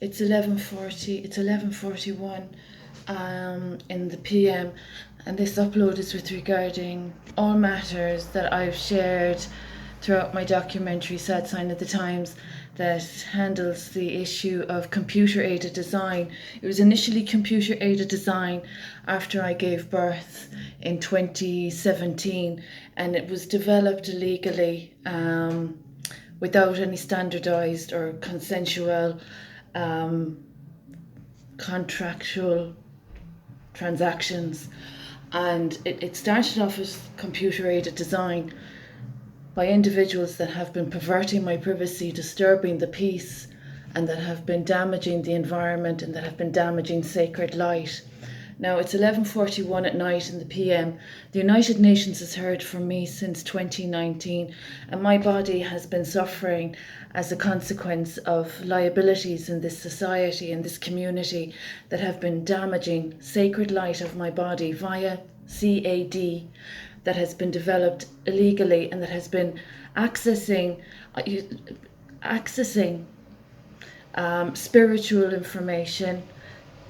It's 11:40. It's 11:41 in the PM, and this upload is with regarding all matters that I've shared throughout my documentary Sad Sign of the Times that handles the issue of computer-aided design. It was initially computer-aided design after I gave birth in 2017, and it was developed illegally without any standardized or consensual contractual transactions. And it started off as computer-aided design by individuals that have been perverting my privacy, disturbing the peace, and that have been damaging the environment and that have been damaging sacred light. Now it's 11:41 at night in the PM. The United Nations has heard from me since 2019, and my body has been suffering as a consequence of liabilities in this society, in this community, that have been damaging sacred light of my body via CAD that has been developed illegally and that has been accessing spiritual information,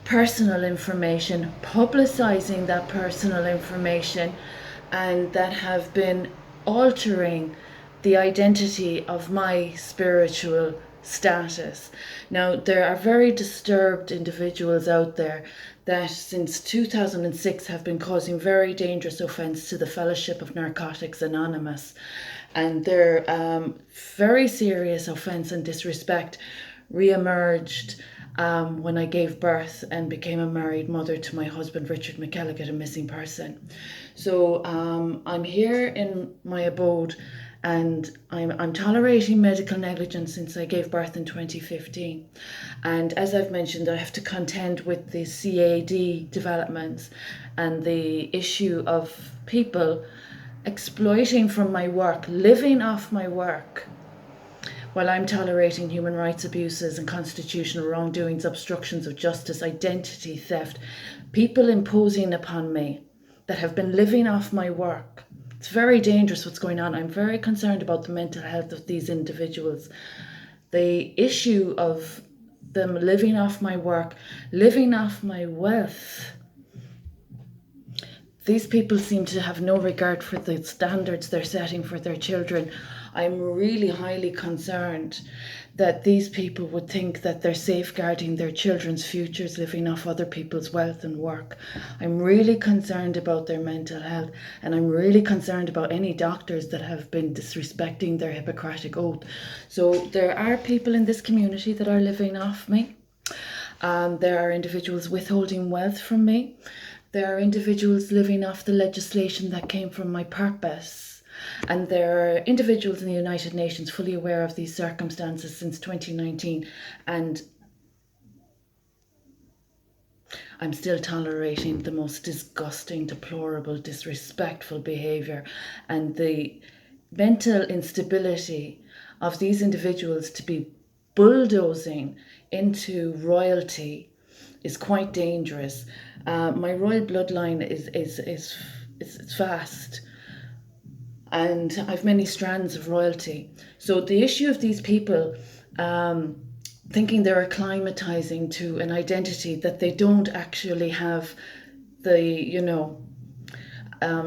personal information, publicizing that personal information, and that have been altering the identity of my spiritual status. Now, there are very disturbed individuals out there that since 2006 have been causing very dangerous offence to the Fellowship of Narcotics Anonymous. And their very serious offence and disrespect re-emerged when I gave birth and became a married mother to my husband, Richard McKelligot, a missing person. So I'm here in my abode, and I'm tolerating medical negligence since I gave birth in 2015. And as I've mentioned, I have to contend with the CAD developments and the issue of people exploiting from my work, living off my work, while I'm tolerating human rights abuses and constitutional wrongdoings, obstructions of justice, identity theft, people imposing upon me that have been living off my work. It's very dangerous what's going on. I'm very concerned about the mental health of these individuals. The issue of them living off my work, living off my wealth. These people seem to have no regard for the standards they're setting for their children. I'm really highly concerned that these people would think that they're safeguarding their children's futures living off other people's wealth and work. I'm really concerned about their mental health, and I'm really concerned about any doctors that have been disrespecting their Hippocratic oath. So there are people in this community that are living off me. There are individuals withholding wealth from me. There are individuals living off the legislation that came from my purpose. And there are individuals in the United Nations fully aware of these circumstances since 2019. And I'm still tolerating the most disgusting, deplorable, disrespectful behaviour and the mental instability of these individuals to be bulldozing into royalty is quite dangerous. My royal bloodline is vast, and I've many strands of royalty. So the issue of these people thinking they're acclimatizing to an identity that they don't actually have,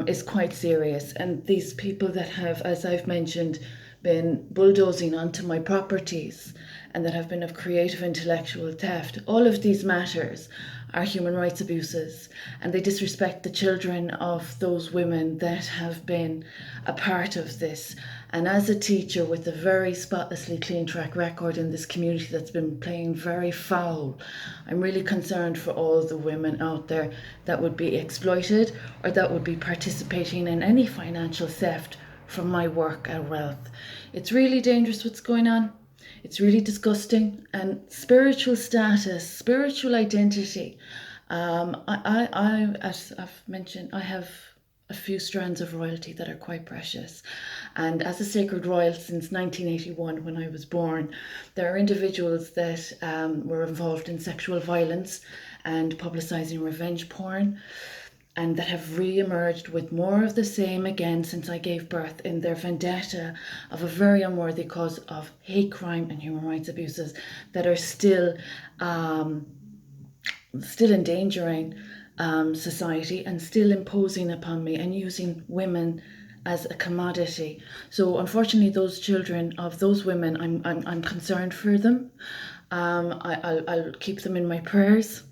is quite serious. And these people that have, as I've mentioned, been bulldozing onto my properties and that have been of creative intellectual theft, all of these matters are human rights abuses, and they disrespect the children of those women that have been a part of this. And as a teacher with a very spotlessly clean track record in this community that's been playing very foul, I'm really concerned for all the women out there that would be exploited or that would be participating in any financial theft from my work and wealth. It's really dangerous what's going on. It's really disgusting. And spiritual status, spiritual identity. As I've mentioned, I have a few strands of royalty that are quite precious. And as a sacred royal since 1981, when I was born, there are individuals that were involved in sexual violence and publicising revenge porn. and that have re-emerged with more of the same again since I gave birth, in their vendetta of a very unworthy cause of hate crime and human rights abuses that are still endangering society and still imposing upon me and using women as a commodity. So unfortunately, those children of those women, I'm concerned for them. I'll keep them in my prayers.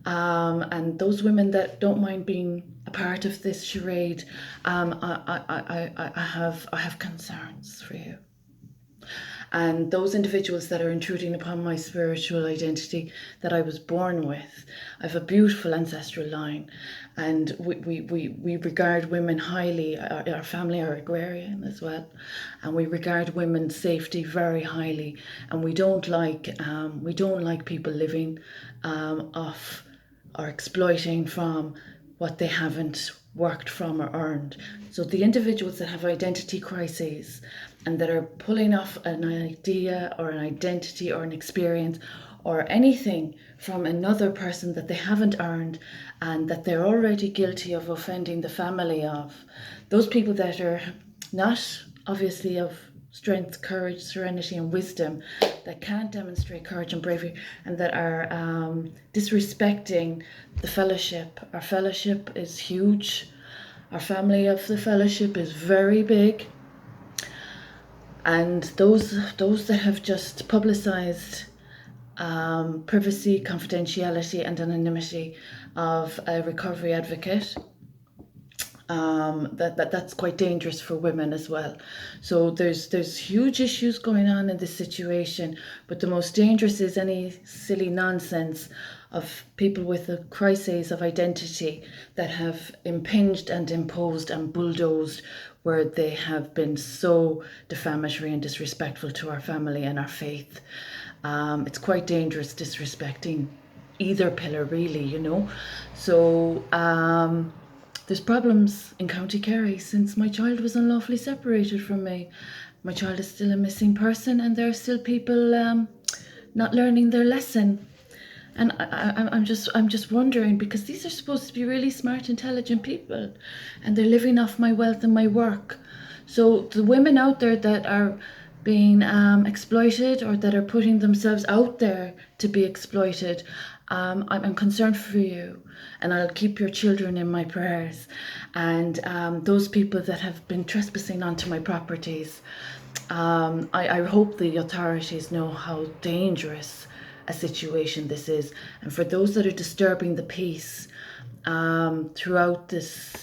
And those women that don't mind being a part of this charade, I have concerns for you. And those individuals that are intruding upon my spiritual identity that I was born with. I have a beautiful ancestral line, and we regard women highly. Our family are agrarian as well, and we regard women's safety very highly. And we don't like people living off or exploiting from what they haven't worked from or earned. So the individuals that have identity crises and that are pulling off an idea or an identity or an experience or anything from another person that they haven't earned and that they're already guilty of offending the family of, those people that are not obviously of strength, courage, serenity and wisdom, that can't demonstrate courage and bravery, and that are disrespecting the fellowship. Our fellowship is huge. Our family of the fellowship is very big. And those that have just publicized privacy, confidentiality and anonymity of a recovery advocate, that's quite dangerous for women as well. So there's huge issues going on in this situation, but the most dangerous is any silly nonsense of people with a crisis of identity that have impinged and imposed and bulldozed, where they have been so defamatory and disrespectful to our family and our faith. It's quite dangerous disrespecting either pillar, really, you know. So there's problems in County Kerry since my child was unlawfully separated from me. My child is still a missing person, and there are still people not learning their lesson. And I'm just wondering, because these are supposed to be really smart, intelligent people, and they're living off my wealth and my work. So the women out there that are being exploited or that are putting themselves out there to be exploited, I'm concerned for you, and I'll keep your children in my prayers. And those people that have been trespassing onto my properties, I hope the authorities know how dangerous a situation this is. And for those that are disturbing the peace throughout this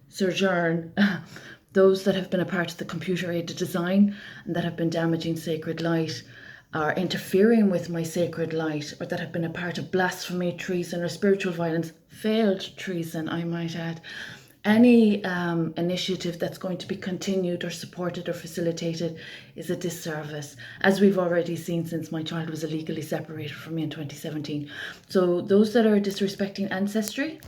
sojourn, those that have been a part of the computer-aided design and that have been damaging sacred light, are interfering with my sacred light, or that have been a part of blasphemy, treason or spiritual violence, failed treason I might add, any initiative that's going to be continued or supported or facilitated is a disservice, as we've already seen since my child was illegally separated from me in 2017. So those that are disrespecting ancestry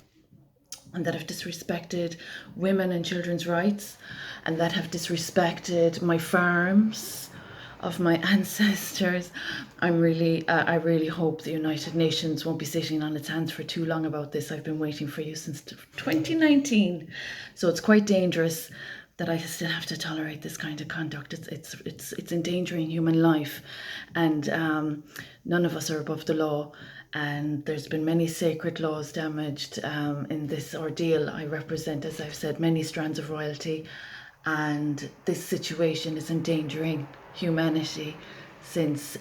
and that have disrespected women and children's rights and that have disrespected my farms of my ancestors, I really hope the United Nations won't be sitting on its hands for too long about this. I've been waiting for you since 2019, so it's quite dangerous that I still have to tolerate this kind of conduct. It's endangering human life, and none of us are above the law. And there's been many sacred laws damaged in this ordeal. I represent, as I've said, many strands of royalty, and this situation is endangering humanity since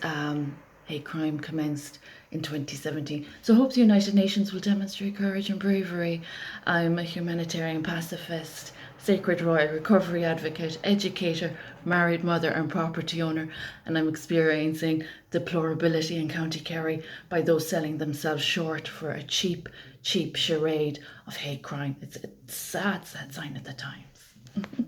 hate crime commenced in 2017. So I hope the United Nations will demonstrate courage and bravery. I'm a humanitarian pacifist, sacred royal, recovery advocate, educator, married mother and property owner, and I'm experiencing deplorability in County Kerry by those selling themselves short for a cheap charade of hate crime. It's a sad sign of the times.